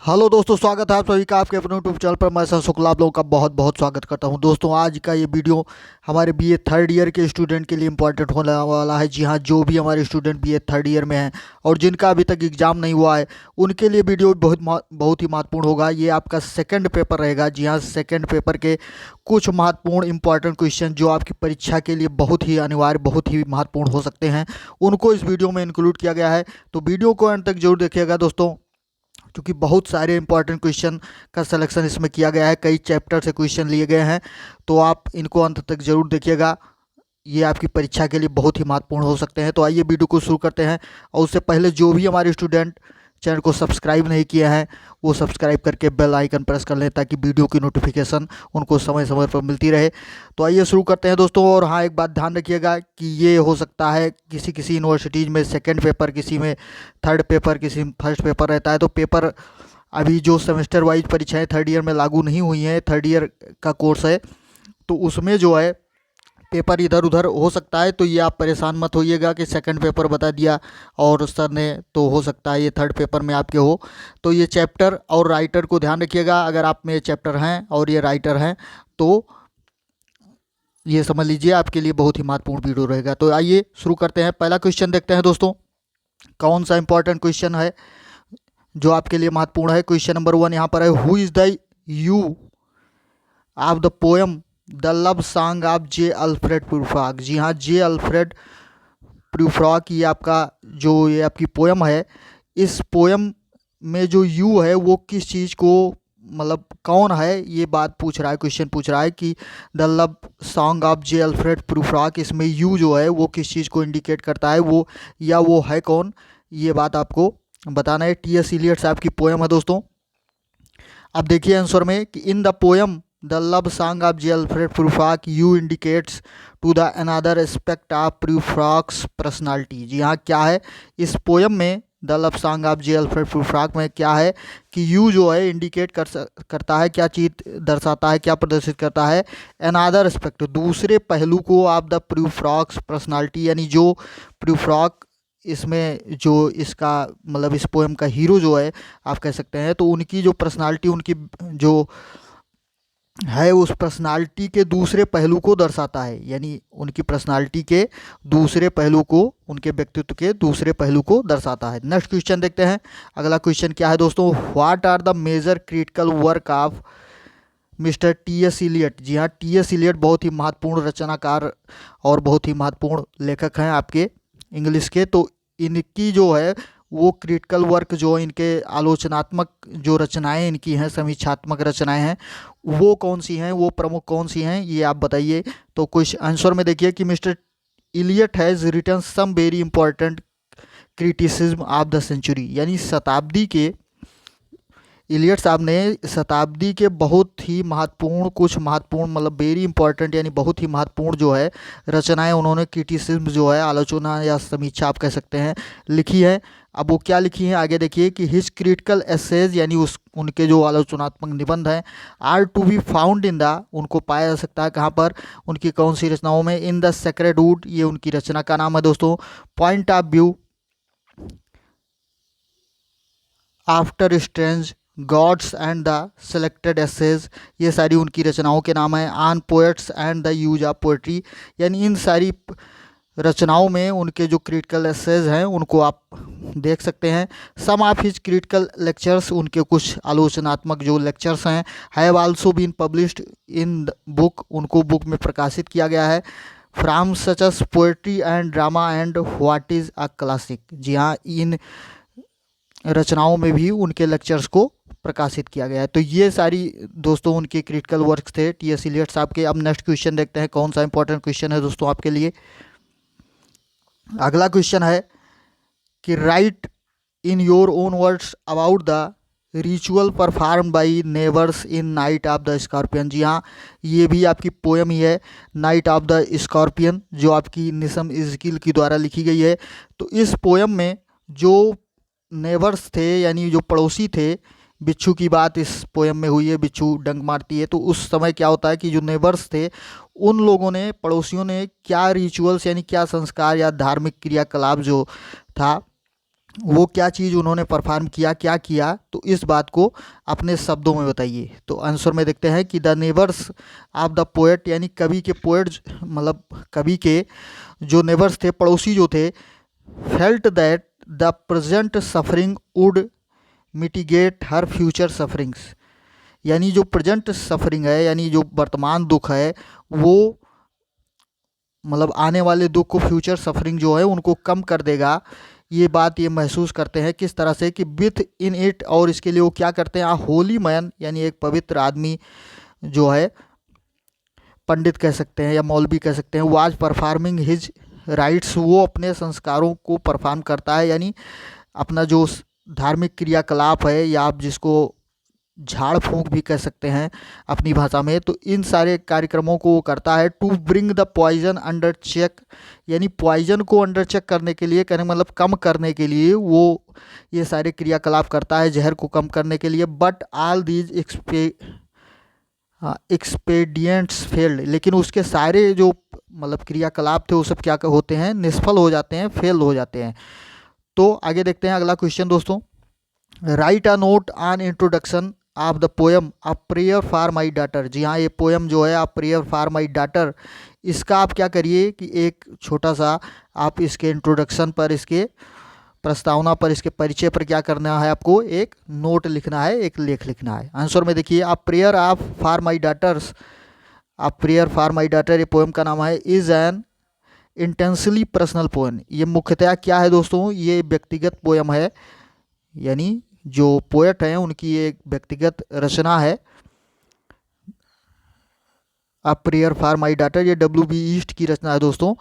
Hello दोस्तों, स्वागत है आप सभी का आपके अपने यूट्यूब चैनल पर। मैं सर शुक्ला आप लोगों का बहुत बहुत स्वागत करता हूं। दोस्तों, आज का ये वीडियो हमारे बीए थर्ड ईयर के स्टूडेंट के लिए इम्पोर्टेंट होने वाला है। जी हाँ, जो भी हमारे स्टूडेंट बीए थर्ड ईयर में हैं और जिनका अभी तक एग्ज़ाम नहीं हुआ है, उनके लिए वीडियो बहुत ही महत्वपूर्ण होगा। ये आपका सेकेंड पेपर रहेगा। जी हाँ, सेकेंड पेपर के कुछ महत्वपूर्ण इंपॉर्टेंट क्वेश्चन जो आपकी परीक्षा के लिए बहुत ही अनिवार्य, बहुत ही महत्वपूर्ण हो सकते हैं, उनको इस वीडियो में इंक्लूड किया गया है। तो वीडियो को अंत तक जरूर देखिएगा दोस्तों, क्योंकि बहुत सारे इंपॉर्टेंट क्वेश्चन का सिलेक्शन इसमें किया गया है। कई चैप्टर से क्वेश्चन लिए गए हैं, तो आप इनको अंत तक जरूर देखिएगा। ये आपकी परीक्षा के लिए बहुत ही महत्वपूर्ण हो सकते हैं। तो आइए वीडियो को शुरू करते हैं। और उससे पहले जो भी हमारे स्टूडेंट चैनल को सब्सक्राइब नहीं किए हैं, वो सब्सक्राइब करके बेल आइकन प्रेस कर लें, ताकि वीडियो की नोटिफिकेशन उनको समय समय पर मिलती रहे। तो आइए शुरू करते हैं दोस्तों। और हाँ, एक बात ध्यान रखिएगा कि ये हो सकता है किसी किसी यूनिवर्सिटीज़ में सेकेंड पेपर, किसी में थर्ड पेपर, किसी में फर्स्ट पेपर रहता है। तो पेपर अभी जो सेमेस्टर वाइज परीक्षाएं थर्ड ईयर में लागू नहीं हुई हैं, थर्ड ईयर का कोर्स है, तो उसमें जो है पेपर इधर उधर हो सकता है। तो ये आप परेशान मत होइएगा कि सेकंड पेपर बता दिया और सर ने, तो हो सकता है ये थर्ड पेपर में आपके हो। तो ये चैप्टर और राइटर को ध्यान रखिएगा। अगर आप में ये चैप्टर हैं और ये राइटर हैं, तो ये समझ लीजिए आपके लिए बहुत ही महत्वपूर्ण वीडियो रहेगा। तो आइए शुरू करते हैं। पहला क्वेश्चन देखते हैं दोस्तों, कौन सा इंपॉर्टेंट क्वेश्चन है जो आपके लिए महत्वपूर्ण है। क्वेश्चन नंबर 1 यहाँ पर है, who is the you of the poem the love song of J Alfred Prufrock. जी हाँ, जे अल्फ्रेड प्रूफ्राक, ये आपका जो ये आपकी पोएम है, इस पोएम में जो यू है वो किस चीज़ को, मतलब कौन है, ये बात पूछ रहा है, क्वेश्चन पूछ रहा है कि the love song of J Alfred Prufrock, इसमें यू जो है वो किस चीज़ को इंडिकेट करता है, वो या वो है कौन, ये बात आपको बताना है। टी एस इलियट साहब की पोएम है दोस्तों। अब देखिए आंसर में कि in the poem the love song of J Alfred Prufrock you indicates to the another aspect of Prufrock's personality. जी हाँ, क्या है इस पोएम में, the love song of J Alfred Prufrock में क्या है कि यू जो है इंडिकेट करता है, क्या चीज़ दर्शाता है, क्या प्रदर्शित करता है, अनदर एस्पेक्ट, दूसरे पहलू को, ऑफ द प्रूफ्राक्स पर्सनालिटी, यानी जो प्रूफ्राक इसमें जो इसका मतलब इस पोएम का हीरो जो है आप कह सकते हैं, तो उनकी जो पर्सनालिटी, उनकी जो है, उस पर्सनालिटी के दूसरे पहलू को दर्शाता है। यानी उनकी पर्सनालिटी के दूसरे पहलू को, उनके व्यक्तित्व के दूसरे पहलू को दर्शाता है। नेक्स्ट क्वेश्चन देखते हैं। अगला क्वेश्चन क्या है दोस्तों, what are the major critical work of mister T S Eliot. जी हाँ, टी एस इलियट बहुत ही महत्वपूर्ण रचनाकार और बहुत ही महत्वपूर्ण लेखक हैं आपके इंग्लिश के। तो इनकी जो है वो क्रिटिकल वर्क, जो इनके आलोचनात्मक जो रचनाएं इनकी हैं, समीक्षात्मक रचनाएं हैं, वो कौन सी हैं, वो प्रमुख कौन सी हैं, ये आप बताइए। तो कुछ आंसर में देखिए कि mister Eliot has written some very important criticism of the century, यानी शताब्दी के, इलियट साहब ने शताब्दी के बहुत ही महत्वपूर्ण, कुछ महत्वपूर्ण मतलब वेरी इंपॉर्टेंट, यानी बहुत ही महत्वपूर्ण जो है रचनाएं उन्होंने, क्रिटिसिज्म जो है, आलोचना या समीक्षा आप कह सकते हैं, लिखी है। अब वो क्या लिखी है आगे देखिए कि हिज क्रिटिकल एसेज, यानी उस उनके जो आलोचनात्मक निबंध हैं, are to be found in the, उनको पाया जा सकता है कहाँ पर, उनकी कौन सी रचनाओं में, इन द सेक्रेड वुड, ये उनकी रचना का नाम है दोस्तों। Point of view after strange, gods and the selected essays, ये सारी उनकी रचनाओं के नाम हैं। On poets and the use of poetry, यानी इन सारी रचनाओं में उनके जो क्रिटिकल एसेज हैं उनको आप देख सकते हैं। Some of his critical lectures, उनके कुछ आलोचनात्मक जो लेक्चर्स हैं, have also been published in book, उनको बुक में प्रकाशित किया गया है। From such as poetry and drama and what is a classic. जी हाँ, इन रचनाओं में भी उनके लेक्चर्स को प्रकाशित किया गया है। तो ये सारी दोस्तों उनके क्रिटिकल वर्क्स थे टी एस इलियट साहब के। अब नेक्स्ट क्वेश्चन देखते हैं, कौन सा इंपॉर्टेंट क्वेश्चन है दोस्तों आपके लिए। अगला क्वेश्चन है कि write in your own words about the ritual perform by neighbours in night of the scorpion. जी हाँ, ये भी आपकी पोएम ही है, नाइट ऑफ द स्कॉर्पियन, जो आपकी निसम इज़किल की द्वारा लिखी गई है। तो इस पोएम में जो नेबर्स थे, यानी जो पड़ोसी थे, बिच्छू की बात इस पोएम में हुई है, बिच्छू डंक मारती है। तो उस समय क्या होता है कि जो नेबर्स थे, उन लोगों ने, पड़ोसियों ने क्या रिचुअल्स, यानी क्या संस्कार या धार्मिक क्रियाकलाप जो था वो क्या चीज़ उन्होंने परफॉर्म किया, क्या किया, तो इस बात को अपने शब्दों में बताइए। तो आंसर में देखते हैं कि the neighbours of the poet, यानी कवि के पोएट, मतलब कवि के जो नेबर्स थे, पड़ोसी जो थे, felt that the present suffering would mitigate her future sufferings, यानी जो प्रेजेंट सफरिंग है, यानी जो वर्तमान दुख है, वो मतलब आने वाले दुख को, फ्यूचर सफरिंग जो है उनको कम कर देगा। ये बात ये महसूस करते हैं किस तरह से कि विथ इन इट, और इसके लिए वो क्या करते हैं, होली मैन, यानी एक पवित्र आदमी जो है, पंडित कह सकते हैं या मौलवी कह सकते हैं, वाज परफॉर्मिंग हिज राइट्स, वो अपने संस्कारों को परफॉर्म करता है, यानी अपना जो धार्मिक क्रियाकलाप है, या आप जिसको झाड़ फूंक भी कह सकते हैं अपनी भाषा में, तो इन सारे कार्यक्रमों को वो करता है। To bring the poison under check, यानी पॉइजन को अंडर चेक करने के लिए, कहने मतलब कम करने के लिए वो ये सारे क्रियाकलाप करता है, जहर को कम करने के लिए। बट ऑल दीज एक्सपेडिएंट्स फेल्ड, लेकिन उसके सारे जो मतलब क्रियाकलाप थे वो सब क्या होते हैं, निष्फल हो जाते हैं, फेल हो जाते हैं। तो आगे देखते हैं अगला क्वेश्चन दोस्तों। Write a note on introduction of the poem a prayer for my daughter. जी हाँ, ये पोएम जो है, a prayer for my daughter, इसका आप क्या करिए कि एक छोटा सा आप इसके इंट्रोडक्शन पर, इसके प्रस्तावना पर, इसके परिचय पर क्या करना है, आपको एक नोट लिखना है, एक लेख लिखना है। आंसर में देखिए, a prayer of for my daughters, a prayer for my daughter, ये पोएम का नाम है, is an intensely personal poem. ये मुख्यतः क्या है दोस्तों, ये व्यक्तिगत पोएम है, यानी जो पोएट हैं उनकी एक व्यक्तिगत रचना है। A prayer for my daughter, ये W.B. ईस्ट की रचना है दोस्तों,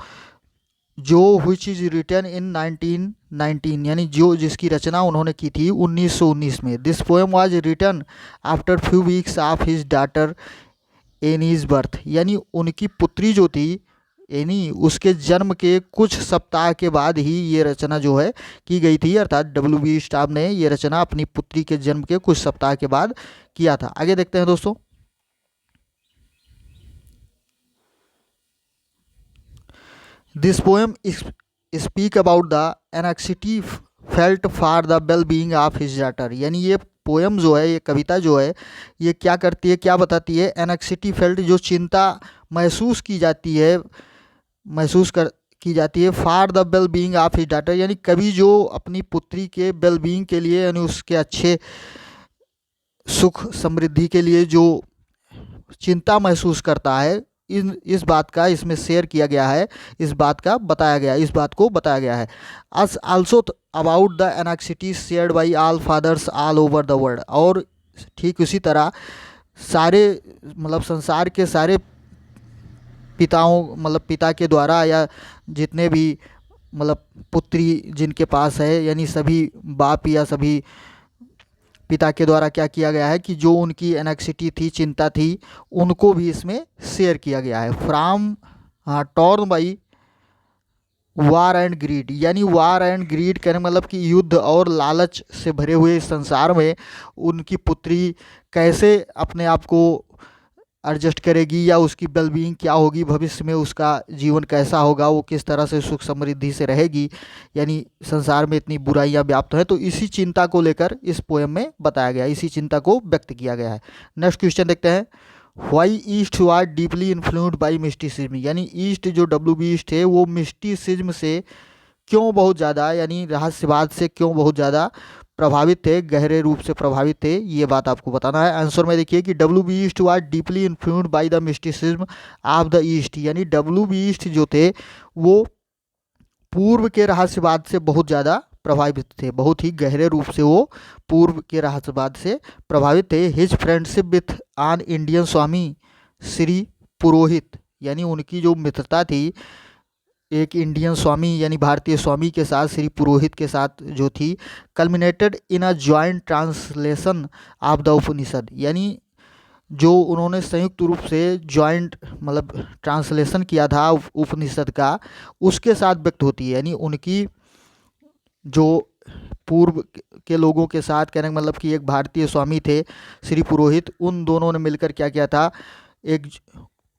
जो विच इज रिटन इन 1919, यानी जो जिसकी रचना उन्होंने की थी 1919 में। This poem was written after few weeks of his daughter Annie's birth, यानी उनकी पुत्री जो थी एनी, उसके जन्म के कुछ सप्ताह के बाद ही ये रचना जो है की गई थी, अर्थात W.B. स्टाफ ने ये रचना अपनी पुत्री के जन्म के कुछ सप्ताह के बाद किया था। आगे देखते हैं दोस्तों। This poem speak about the anxiety felt for the well being of his daughter, यानी ये पोएम जो है, ये कविता जो है, ये क्या करती है, क्या बताती है, एनेक्सिटी फेल्ट, जो चिंता महसूस की जाती है, महसूस कर की जाती है, for the well being of his daughter, यानी कवि जो अपनी पुत्री के वेल बीइंग के लिए, यानी उसके अच्छे सुख समृद्धि के लिए जो चिंता महसूस करता है, इस बात का इसमें शेयर किया गया है, इस बात का बताया गया, इस बात को बताया गया है। As also about the anxiety shared by all fathers all over the world, और ठीक उसी तरह सारे मतलब संसार के सारे पिताओं, मतलब पिता के द्वारा, या जितने भी मतलब पुत्री जिनके पास है, यानी सभी बाप या सभी पिता के द्वारा क्या किया गया है कि जो उनकी एनेक्सिटी थी, चिंता थी, उनको भी इसमें शेयर किया गया है। From torn by war and greed, यानी वार एंड ग्रीड कहने मतलब कि युद्ध और लालच से भरे हुए इस संसार में उनकी पुत्री कैसे अपने आप को एडजस्ट करेगी, या उसकी वेलबींग क्या होगी, भविष्य में उसका जीवन कैसा होगा, वो किस तरह से सुख समृद्धि से रहेगी, यानी संसार में इतनी बुराइयां व्याप्त हैं, तो इसी चिंता को लेकर इस पोएम में बताया गया है, इसी चिंता को व्यक्त किया गया है। नेक्स्ट क्वेश्चन देखते हैं। वाई ईस्ट was deeply influenced by mysticism, यानी ईस्ट जो W.B. ईस्ट है वो मिस्टिसिज्म से क्यों बहुत ज़्यादा, यानी रहस्यवाद से क्यों बहुत ज़्यादा प्रभावित थे, गहरे रूप से प्रभावित थे, ये बात आपको बताना है। आंसर में देखिए कि W.B. East was deeply influenced by the mysticism of the east, यानी W.B. ईस्ट जो थे वो पूर्व के रहस्यवाद से बहुत ज़्यादा प्रभावित थे, बहुत ही गहरे रूप से वो पूर्व के रहस्यवाद से प्रभावित थे। हिज फ्रेंडशिप विथ आन इंडियन स्वामी श्री पुरोहित, यानी उनकी जो मित्रता थी एक इंडियन स्वामी यानी भारतीय स्वामी के साथ, श्री पुरोहित के साथ जो थी, culminated in a joint translation of the Upanishad, यानी जो उन्होंने संयुक्त रूप से जॉइंट मतलब ट्रांसलेशन किया था उपनिषद का, उसके साथ व्यक्त होती है। यानी उनकी जो पूर्व के लोगों के साथ, कहने का मतलब कि एक भारतीय स्वामी थे श्री पुरोहित, उन दोनों ने मिलकर क्या किया था, एक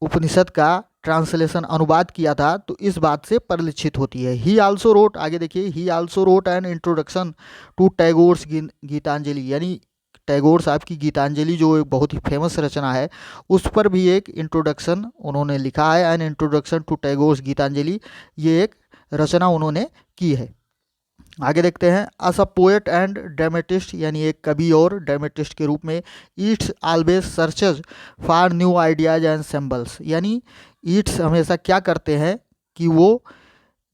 उपनिषद का ट्रांसलेशन अनुवाद किया था, तो इस बात से परिलक्षित होती है। ही आल्सो रोट, आगे देखिए, he also wrote an introduction to Tagore's Gitanjali, यानी टैगोर साहब की गीतांजलि जो एक बहुत ही फेमस रचना है, उस पर भी एक इंट्रोडक्शन उन्होंने लिखा है। An introduction to Tagore's Gitanjali, ये एक रचना उन्होंने की है। आगे देखते हैं, as a poet and dramatist, यानी एक कवि और ड्रामेटिस्ट के रूप में, Yeats always searches for new ideas and symbols, यानी ईट्स हमेशा क्या करते हैं कि वो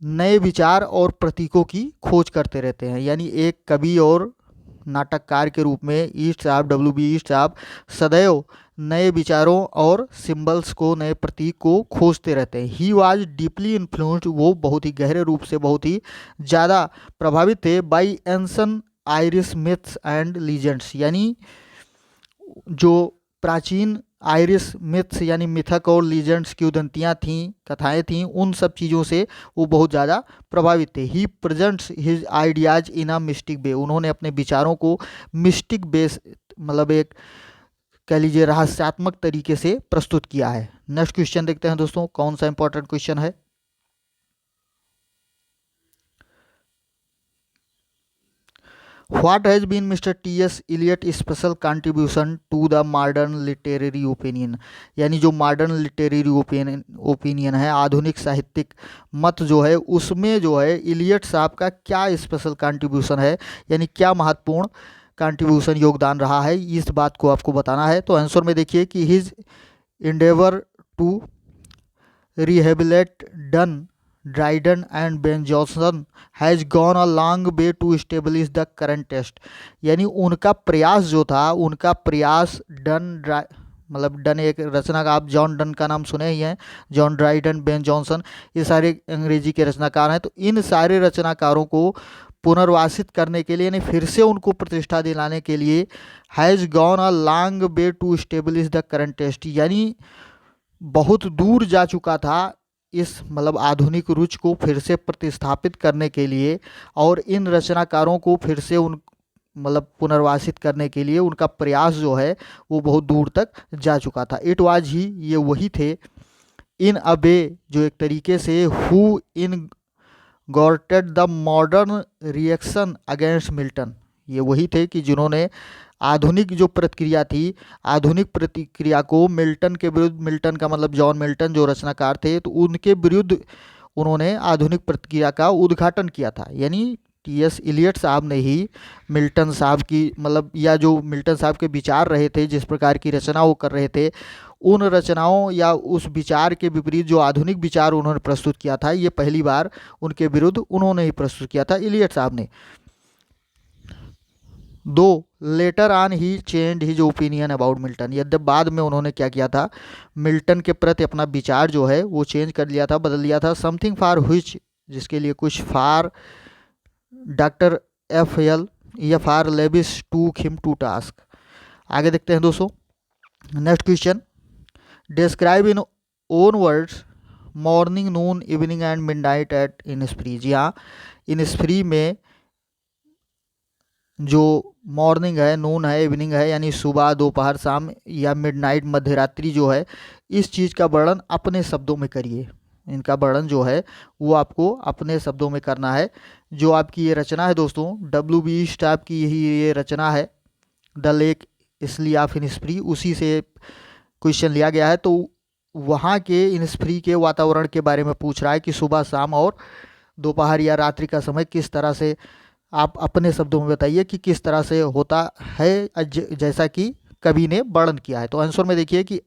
नए विचार और प्रतीकों की खोज करते रहते हैं। यानी एक कवि और नाटककार के रूप में ईस्ट साहब, WB ईस्ट साहब सदैव नए विचारों और सिंबल्स को, नए प्रतीक को खोजते रहते हैं। ही वाज डीपली इन्फ्लुएंस्ड, वो बहुत ही गहरे रूप से, बहुत ही ज़्यादा प्रभावित थे, by एंसन Irish myths and legends, यानी जो प्राचीन आयरिश मिथ्स यानी मिथक और लीजेंड्स की उदंतियाँ थीं, कथाएं थीं, उन सब चीज़ों से वो बहुत ज़्यादा प्रभावित थे। He presents his ideas in a mystic way, उन्होंने अपने विचारों को मिस्टिक बेस, मतलब एक कह लीजिए रहस्यात्मक तरीके से प्रस्तुत किया है। नेक्स्ट क्वेश्चन देखते हैं दोस्तों, कौन सा इंपॉर्टेंट क्वेश्चन है। What has been Mr. T.S. Eliot special contribution to the modern literary opinion, यानी जो मॉडर्न लिटरेरी ओपिनियन है, आधुनिक साहित्यिक मत जो है, उसमें जो है इलियट साहब का क्या स्पेशल कंट्रीब्यूशन है, यानी क्या महत्वपूर्ण कंट्रीब्यूशन, योगदान रहा है, इस बात को आपको बताना है। तो आंसर में देखिए कि his endeavour to rehabilitate Donne Dryden and Ben Jonson has gone a long way to establish the current test, यानी उनका प्रयास जो था, उनका प्रयास मतलब डन एक रचना का, आप जॉन डन का नाम सुने ही हैं, जॉन ड्राइडन, बेन जॉनसन, ये सारे अंग्रेजी के रचनाकार हैं। तो इन सारे रचनाकारों को पुनर्वासित करने के लिए, यानी फिर से उनको प्रतिष्ठा दिलाने के लिए, has gone a long way to establish the current test, यानी बहुत दूर जा चुका था इस मतलब आधुनिक रुच को फिर से प्रतिस्थापित करने के लिए, और इन रचनाकारों को फिर से उन मतलब पुनर्वासित करने के लिए उनका प्रयास जो है वो बहुत दूर तक जा चुका था। इट वाज ही, ये वही थे, इन अ वे, जो एक तरीके से, who inaugurated the modern reaction against Milton, ये वही थे कि जिन्होंने आधुनिक जो प्रतिक्रिया थी, आधुनिक प्रतिक्रिया को मिल्टन के विरुद्ध, मिल्टन का मतलब जॉन मिल्टन जो रचनाकार थे, तो उनके विरुद्ध उन्होंने आधुनिक प्रतिक्रिया का उद्घाटन किया था। यानी T.S. इलियट साहब ने ही मिल्टन साहब की मतलब, या जो मिल्टन साहब के विचार रहे थे, जिस प्रकार की रचना वो कर रहे थे, उन रचनाओं या उस विचार के विपरीत जो आधुनिक विचार उन्होंने प्रस्तुत किया था, ये पहली बार उनके विरुद्ध उन्होंने ही प्रस्तुत किया था, इलियट साहब ने। Though later on he change his opinion about Milton, यद्यप बाद में उन्होंने क्या किया था, मिल्टन के प्रति अपना विचार जो है वो चेंज कर लिया था, बदल लिया था। समथिंग फॉर व्हिच, जिसके लिए कुछ, for doctor F.L. Leavis took him to task. आगे देखते हैं दोस्तों, next question, describe in own words morning, noon, evening and midnight at Innisfree. जी हाँ, इनिस्फ्री में जो मॉर्निंग है, नून है, इवनिंग है, यानी सुबह, दोपहर, शाम, या मिडनाइट, मध्यरात्रि जो है, इस चीज़ का वर्णन अपने शब्दों में करिए। इनका वर्णन जो है वो आपको अपने शब्दों में करना है। जो आपकी ये रचना है दोस्तों, WB ईस्ट साहब की यही ये रचना है, द लेक इसलिए ऑफ इनिस्फ्री, उसी से क्वेश्चन लिया गया है। तो वहाँ के इनिस्फ्री के वातावरण के बारे में पूछ रहा है कि सुबह, शाम और दोपहर या रात्रि का समय किस तरह से, आप अपने शब्दों में बताइए कि किस तरह से होता है, जैसा कि कवि ने वर्णन किया है। तो आंसर में देखिए कि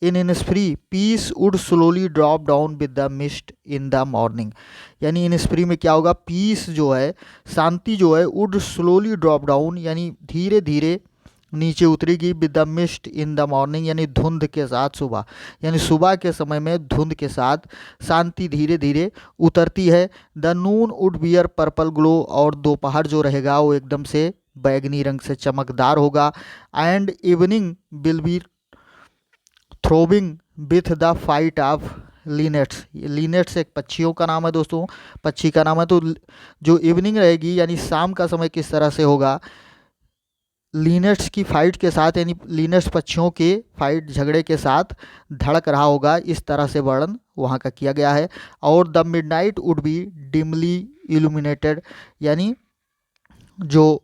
in Innisfree peace would slowly drop down with the mist in the morning, यानी इनिस्फ्री में क्या होगा, पीस जो है, शांति जो है, वुड स्लोली ड्रॉप डाउन, यानी धीरे धीरे नीचे उतरेगी, with the mist in the morning, यानी धुंध के साथ सुबह, यानी सुबह के समय में धुंध के साथ शांति धीरे धीरे उतरती है। The noon would bear purple glow, और दोपहर जो रहेगा वो एकदम से बैगनी रंग से चमकदार होगा। And evening will be throbbing with the fight of linnets, linnets एक पक्षियों का नाम है दोस्तों, पक्षी का नाम है। तो जो इवनिंग रहेगी, यानी शाम का समय किस तरह से होगा, लिनट्स की फाइट के साथ, यानी लिनट्स पक्षियों के फाइट झगड़े के साथ धड़क रहा होगा, इस तरह से वर्णन वहाँ का किया गया है। और the midnight would be dimly illuminated, यानी जो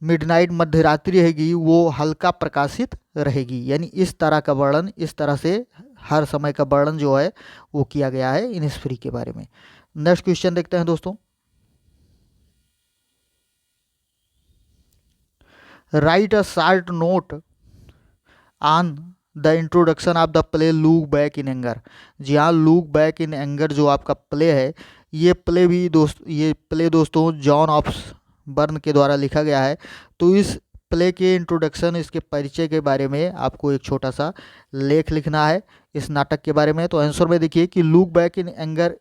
मिडनाइट मध्यरात्रि रहेगी वो हल्का प्रकाशित रहेगी। यानी इस तरह का वर्णन, इस तरह से हर समय का वर्णन जो है वो किया गया है इनिस्फ्री के बारे में। नेक्स्ट क्वेश्चन देखते हैं दोस्तों। Write a short note on the introduction of the play look back in anger. जी हाँ, लुक बैक इन एंगर जो आपका प्ले है, ये प्ले दोस्तों जॉन ऑफबर्न के द्वारा लिखा गया है। तो इस प्ले के इंट्रोडक्शन, इसके परिचय के बारे में आपको एक छोटा सा लेख लिखना है इस नाटक के बारे में। तो आंसर में देखिए कि look back in anger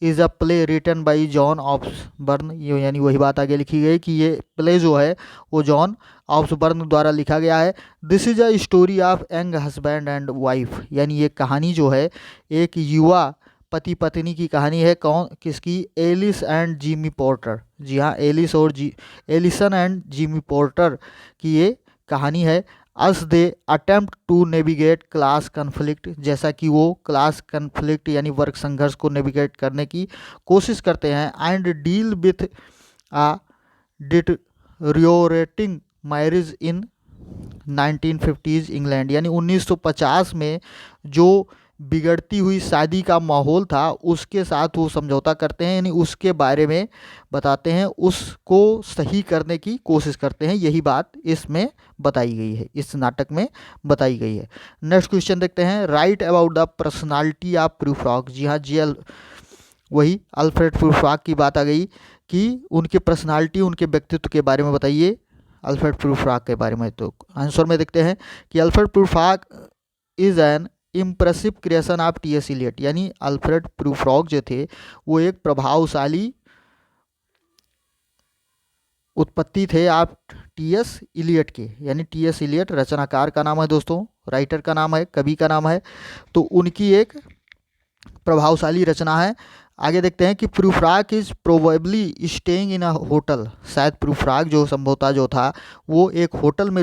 is a play written by John Osborne, ये यानी वही बात आगे लिखी गई कि ये प्ले जो है वो जॉन ऑफबर्न द्वारा लिखा गया है। This is a story of young husband and wife, यानी ये कहानी जो है एक युवा पति पत्नी की कहानी है। कौन किसकी? Alice and Jimmy Porter. जी हाँ, एलिसन एंड जिमी पोर्टर की ये कहानी है। As they attempt to navigate class conflict, जैसा कि वो क्लास कन्फ्लिक्ट यानी वर्ग संघर्ष को नेविगेट करने की कोशिश करते हैं। And deal with a deteriorating marriage in 1950s England, यानी 1950 में जो बिगड़ती हुई शादी का माहौल था उसके साथ वो समझौता करते हैं, यानी उसके बारे में बताते हैं, उसको सही करने की कोशिश करते हैं। यही बात इसमें बताई गई है, इस नाटक में बताई गई है। नेक्स्ट क्वेश्चन देखते हैं। Write about the personality of Prufrock. जी हाँ, वही अल्फ्रेड प्रूफ्रॉग की बात आ गई कि उनके पर्सनालिटी, उनके व्यक्तित्व के बारे में बताइए अल्फ्रेड प्रूफ्रॉग के बारे में। तो आंसर में देखते हैं कि Alfred Prufrock is an impressive creation of T S. Eliot, यानी अल्फ्रेड प्रूफ्रॉग जो थे वो एक प्रभावशाली उत्पत्ति थे आप टी.एस. इलियट के, यानी टी.एस. इलियट रचनाकार का नाम है दोस्तों, राइटर का नाम है, कवि का नाम है। तो उनकी एक प्रभावशाली रचना है। आगे देखते हैं कि Prufrock is probably staying in a hotel, शायद प्रूफ्रॉग जो संभवतः जो था वो एक होटल में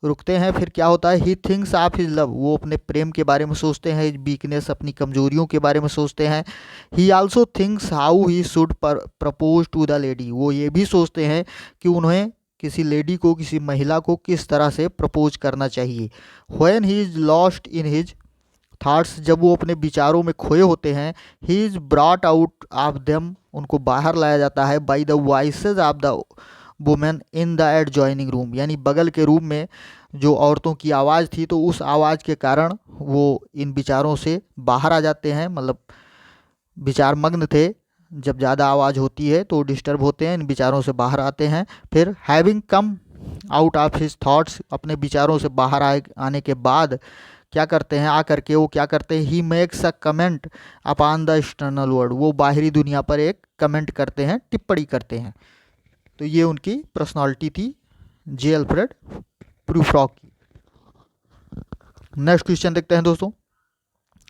रुकते हैं। फिर क्या होता है? He thinks of his love, वो अपने प्रेम के बारे में सोचते हैं। हिज वीकनेस, अपनी कमजोरियों के बारे में सोचते हैं। He also thinks how he should propose to the lady, वो ये भी सोचते हैं कि उन्हें किसी लेडी को, किसी महिला को किस तरह से प्रपोज करना चाहिए। When he is lost in his thoughts, जब वो अपने विचारों में खोए होते हैं। He is brought out of them, उनको बाहर लाया जाता है। By the voices of the women in the adjoining room, यानी बगल के रूम में जो औरतों की आवाज़ थी, तो उस आवाज़ के कारण वो इन विचारों से बाहर आ जाते हैं, मतलब विचार मग्न थे। जब ज़्यादा आवाज़ होती है तो डिस्टर्ब होते हैं, इन विचारों से बाहर आते हैं। फिर having come out of his thoughts, अपने विचारों से बाहर आने के बाद क्या करते हैं? आकर के वो क्या करते हैं? He makes a comment upon the external world, वो बाहरी दुनिया पर एक कमेंट करते हैं, टिप्पणी करते हैं। तो ये उनकी पर्सनालिटी थी जे अल्फ्रेड प्रूफ्रॉग की। नेक्स्ट क्वेश्चन देखते हैं दोस्तों।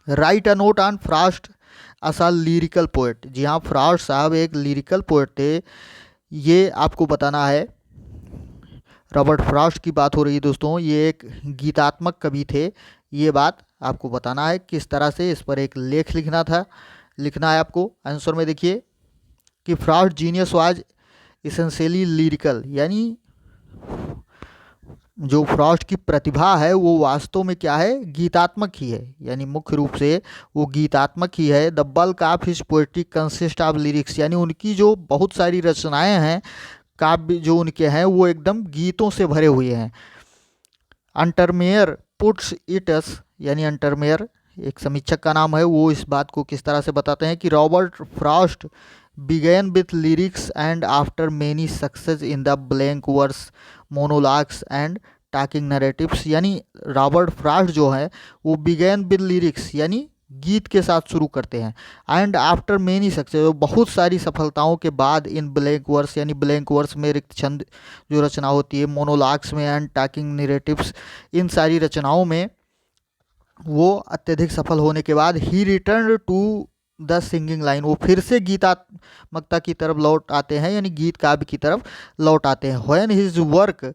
Write a note on Frost as a lyrical poet. जी हाँ, फ्रॉस्ट साहब एक लिरिकल पोएट थे, ये आपको बताना है। रॉबर्ट फ्रॉस्ट की बात हो रही है दोस्तों, ये एक गीतात्मक कवि थे, ये बात आपको बताना है। किस तरह से इस पर एक लेख लिखना है आपको। आंसर में देखिए कि Frost genius was essentially lyrical, यानी जो फ्रॉस्ट की प्रतिभा है वो वास्तव में क्या है? गीतात्मक ही है, यानी मुख्य रूप से वो गीतात्मक ही है। The bulk of his poetry consist of lyrics, यानी उनकी जो बहुत सारी रचनाएं हैं, काव्य जो उनके हैं वो एकदम गीतों से भरे हुए हैं। अंटरमेयर पुट्स इट अस, यानी अंटरमेयर एक समीक्षक का नाम है, वो इस बात को किस तरह से बताते हैं कि Robert Frost began with lyrics and after many success in the blank verse monologues and talking narratives, यानी रॉबर्ट फ्रॉस्ट जो है वो began with lyrics यानी गीत के साथ शुरू करते हैं। एंड आफ्टर मेनी सक्सेस, बहुत सारी सफलताओं के बाद इन ब्लैंक वर्स, यानी ब्लैंक वर्स में रिक्त छंद जो रचना होती है, मोनोलॉग्स में एंड टॉकिंग नैरेटिव्स, इन सारी रचनाओं में वो अत्यधिक सफल होने के बाद he return to the singing line, वो फिर से गीतात्मकता की तरफ लौट आते हैं, यानी गीत काव्य की तरफ लौट आते हैं। When his work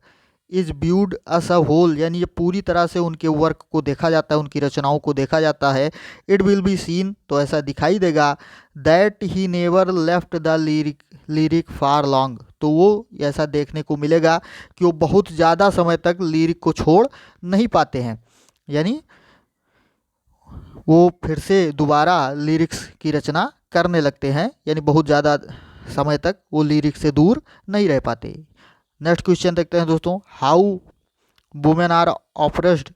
is viewed as a whole, यानी ये पूरी तरह से उनके वर्क को देखा जाता है, उनकी रचनाओं को देखा जाता है। इट विल बी सीन, तो ऐसा दिखाई देगा, that he never left the lyric far long, तो वो ऐसा देखने को मिलेगा कि वो बहुत ज़्यादा समय तक लिरिक को छोड़ नहीं पाते हैं, यानी वो फिर से दोबारा लिरिक्स की रचना करने लगते हैं, यानी बहुत ज़्यादा समय तक वो लिरिक्स से दूर नहीं रह पाते। नेक्स्ट क्वेश्चन देखते हैं दोस्तों, how women are oppressed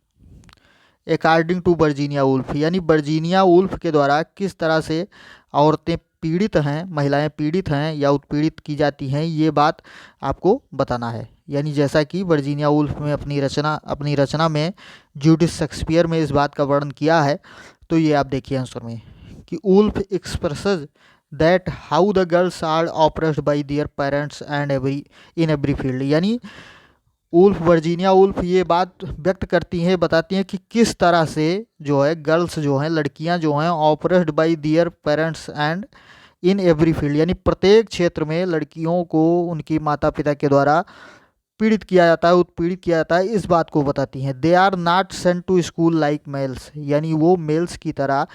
according to Virginia Woolf, यानी वर्जीनिया वुल्फ के द्वारा किस तरह से औरतें पीड़ित हैं, महिलाएं पीड़ित हैं या उत्पीड़ित की जाती हैं, ये बात आपको बताना है। यानी जैसा कि वर्जीनिया वुल्फ में अपनी रचना में जूडिथ शेक्सपियर में इस बात का वर्णन किया है, तो ये आप देखिए आंसर में कि Woolf expresses that how the girls are oppressed by their parents and in every field, यानी वर्जीनिया वुल्फ ये बात व्यक्त करती हैं, बताती हैं कि किस तरह से जो है गर्ल्स जो हैं, लड़कियां जो हैं, oppressed by their parents and in every field, यानी प्रत्येक क्षेत्र में लड़कियों को उनकी माता पिता के द्वारा पीड़ित किया जाता है, उत्पीड़ित किया जाता है, इस बात को बताती हैं। They are not sent to school like males, यानी वो मेल्स की तरह,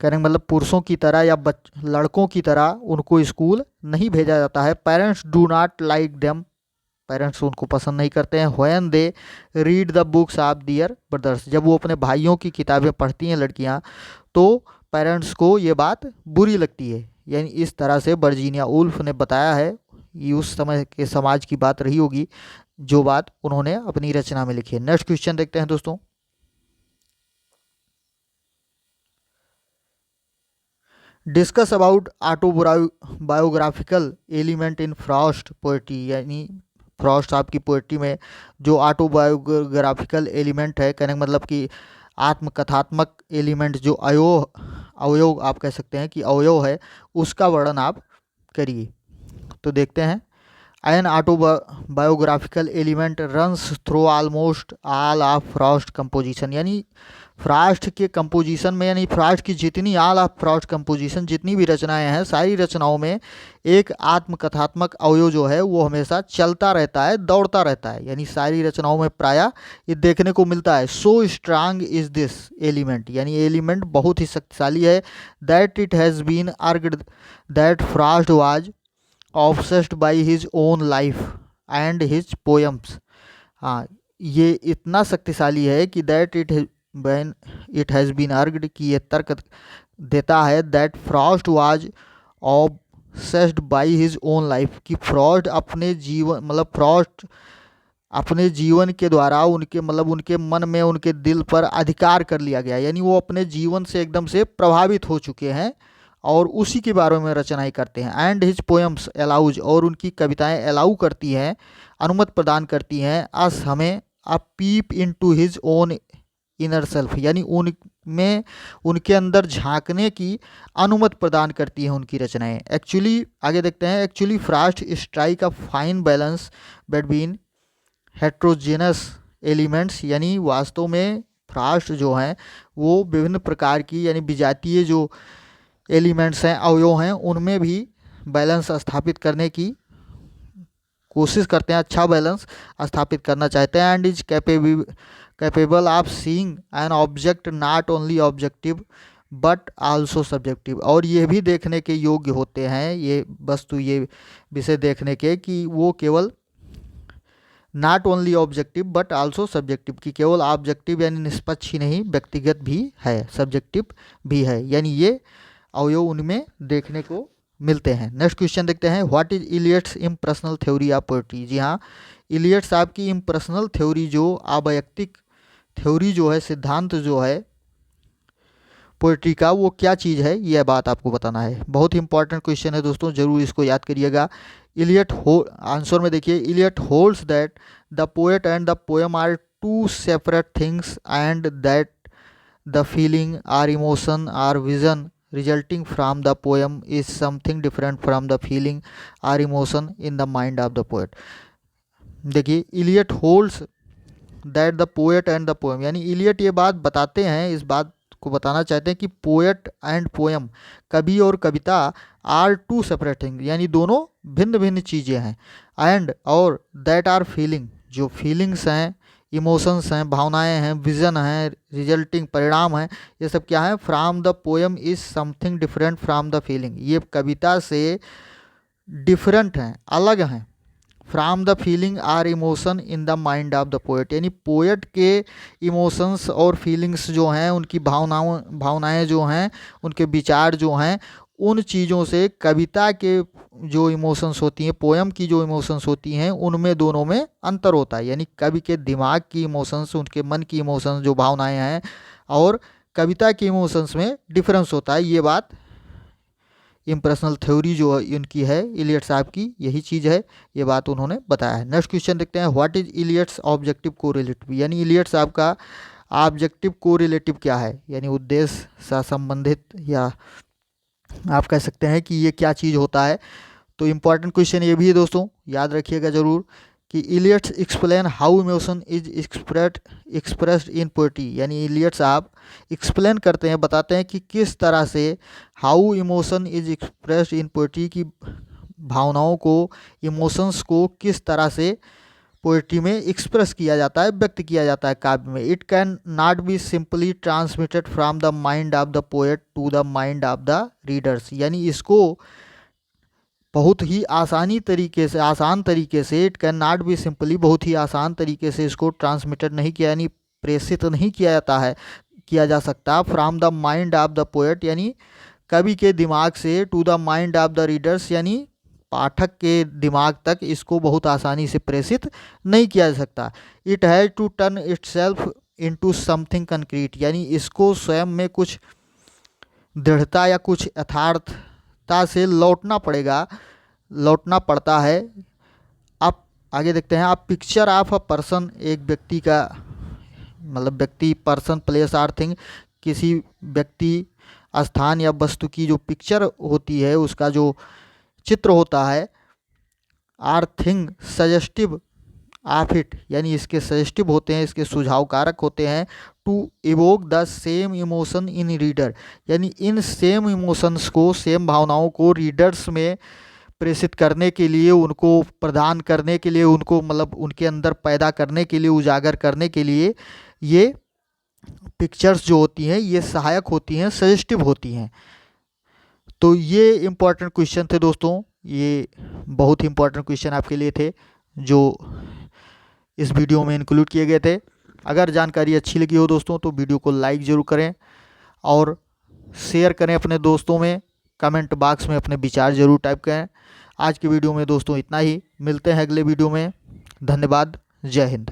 कहने मतलब पुरुषों की तरह या लड़कों की तरह उनको स्कूल नहीं भेजा जाता है। Parents do not like them, parents उनको पसंद नहीं करते हैं। When they read the books of their brothers, जब वो अपने भाइयों की किताबें पढ़ती हैं लड़कियां, तो पेरेंट्स को ये बात बुरी लगती है। यानी इस तरह से वर्जीनिया वुल्फ ने बताया है, ये उस समय के समाज की बात रही होगी जो बात उन्होंने अपनी रचना में लिखी है। नेक्स्ट क्वेश्चन देखते हैं दोस्तों, discuss about autobiographical element in Frost poetry, यानी फ्रॉस्ट आपकी पोएट्री में जो ऑटोबायोग्राफिकल एलिमेंट है, कहने का मतलब कि आत्मकथात्मक एलिमेंट जो अवयव आप कह सकते हैं कि अवयव है, उसका वर्णन आप करिए। तो देखते हैं, N autobiographical element runs through almost all of Frost composition, यानी फ्रॉस्ट के कंपोजिशन में, यानी फ्रॉस्ट की जितनी ऑल ऑफ फ्रॉस्ट कंपोजिशन जितनी भी रचनाएं हैं, सारी रचनाओं में एक आत्मकथात्मक अवयव जो है वो हमेशा चलता रहता है, दौड़ता रहता है, यानी सारी रचनाओं में प्रायः ये देखने को मिलता है। So strong is this element, यानी एलिमेंट बहुत ही शक्तिशाली है, that it has been argued that Frost was obsessed by his own life and his poems. हाँ, ये इतना शक्तिशाली है कि that it has been argued, कि ये तर्क देता है that Frost was obsessed by his own life, कि फ्रॉस्ट अपने जीवन मतलब फ्रॉस्ट अपने जीवन के द्वारा उनके मन में, उनके दिल पर अधिकार कर लिया गया, यानी वो अपने जीवन से एकदम से प्रभावित हो चुके हैं और उसी के बारे में रचनाएं करते हैं। एंड हिज पोएम्स अलाउज, और उनकी कविताएं अलाउ करती हैं, अनुमति प्रदान करती हैं, अस हमें, a peep into his own inner self, यानी उनमें उनके अंदर झांकने की अनुमति प्रदान करती हैं उनकी रचनाएं। एक्चुअली आगे देखते हैं, actually Frost strike a fine balance between heterogeneous elements, यानी वास्तव में फ्रॉस्ट जो हैं वो विभिन्न प्रकार की, यानी विजातीय जो एलिमेंट्स हैं, अवयव हैं, उनमें भी बैलेंस स्थापित करने की कोशिश करते हैं, अच्छा बैलेंस स्थापित करना चाहते हैं। And is capable of seeing an object not only objective but also subjective, और ये भी देखने के योग्य होते हैं, ये वस्तु, ये विषय देखने के कि वो केवल not only objective but also subjective, कि केवल ऑब्जेक्टिव यानी निष्पक्ष ही नहीं, व्यक्तिगत भी है, सब्जेक्टिव भी है, यानी ये अवयव उनमें देखने को मिलते हैं। नेक्स्ट क्वेश्चन देखते हैं, what is Eliot's impersonal theory of poetry. जी हाँ, इलियट्स साहब की इम्पर्सनल थ्योरी, जो अवैयक्तिक थ्योरी जो है, सिद्धांत जो है पोएट्री का, वो क्या चीज़ है, यह बात आपको बताना है। बहुत ही इंपॉर्टेंट क्वेश्चन है दोस्तों, जरूर इसको याद करिएगा। आंसर में देखिए, Eliot holds that the poet and the poem are two separate things and that the feeling or emotion or vision resulting from the poem is something different from the feeling or emotion in the mind of the poet। देखिए, Eliot holds that the poet and the poem, यानी Eliot ये बात बताते हैं, इस बात आपको बताना चाहते हैं कि पोएट एंड पोएम, कवि और कविता आर टू सेपरेट थिंग, यानी दोनों भिन्न भिन्न चीज़ें हैं। एंड और दैट आर फीलिंग, जो फीलिंग्स हैं, इमोशंस हैं, भावनाएं हैं, विजन हैं, रिजल्टिंग परिणाम हैं, ये सब क्या है, from the poem is something different from the feeling, ये कविता से डिफरेंट हैं, अलग हैं। From the feeling or emotion in the mind of the poet, यानी पोएट के इमोशंस और फीलिंग्स जो हैं, उनकी भावनाएं जो हैं, उनके विचार जो हैं, उन चीज़ों से कविता के जो इमोशंस होती हैं, पोएम की जो इमोशंस होती हैं, उनमें दोनों में अंतर होता है। यानी कवि के दिमाग की इमोशंस, उनके मन की इमोशंस जो भावनाएं हैं, और कविता के इमोशंस में डिफरेंस होता है। ये बात इम्प्रेशनल थ्योरी जो इनकी है इलियट साहब की, यही चीज़ है, ये बात उन्होंने बताया है। नेक्स्ट क्वेश्चन देखते हैं, what is Eliot's objective correlative, यानी इलियट साहब का ऑब्जेक्टिव कोरिलेटिव क्या है, यानी उद्देश्य से संबंधित, या आप कह सकते हैं कि ये क्या चीज़ होता है। तो इम्पॉर्टेंट क्वेश्चन ये भी है दोस्तों, याद रखिएगा जरूर कि Eliot's explain how emotion is expressed in poetry, यानी इलियट साहब एक्सप्लेन करते हैं, बताते हैं कि किस तरह से how emotion is expressed in poetry, की भावनाओं को, इमोशंस को किस तरह से पोएट्री में एक्सप्रेस किया जाता है, व्यक्त किया जाता है काव्य में। It can not be simply transmitted from the mind of the poet to the mind of the readers, यानी इसको बहुत ही आसान तरीके से it can not be simply, बहुत ही आसान तरीके से इसको ट्रांसमिटेड नहीं किया, यानी प्रेषित नहीं किया जाता है, किया जा सकता from the mind of the poet, यानी कवि के दिमाग से, to the mind of the readers, यानी पाठक के दिमाग तक इसको बहुत आसानी से प्रेषित नहीं किया जा सकता। It has to turn itself into something concrete, यानी इसको स्वयं में कुछ दृढ़ता या कुछ यथार्थता से लौटना पड़ता है। आप आगे देखते हैं, आप पिक्चर ऑफ अ पर्सन, एक व्यक्ति का मतलब व्यक्ति, पर्सन, प्लेस आर थिंग, किसी व्यक्ति, स्थान या वस्तु की जो पिक्चर होती है, उसका जो चित्र होता है, or thing suggestive of it, यानी इसके सजेस्टिव होते हैं, इसके सुझाव कारक होते हैं, to evoke the same emotion in reader, यानी इन सेम इमोशंस को, सेम भावनाओं को रीडर्स में प्रेषित करने के लिए, उनको प्रदान करने के लिए, उनको मतलब उनके अंदर पैदा करने के लिए, उजागर करने के लिए ये पिक्चर्स जो होती हैं, ये सहायक होती हैं, सजेस्टिव होती हैं। तो ये इम्पॉर्टेंट क्वेश्चन थे दोस्तों, ये बहुत ही इम्पॉर्टेंट क्वेश्चन आपके लिए थे जो इस वीडियो में इंक्लूड किए गए थे। अगर जानकारी अच्छी लगी हो दोस्तों तो वीडियो को लाइक ज़रूर करें और शेयर करें अपने दोस्तों में, कमेंट बॉक्स में अपने विचार ज़रूर टाइप करें। आज की वीडियो में दोस्तों इतना ही, मिलते हैं अगले वीडियो में। धन्यवाद, जय हिंद।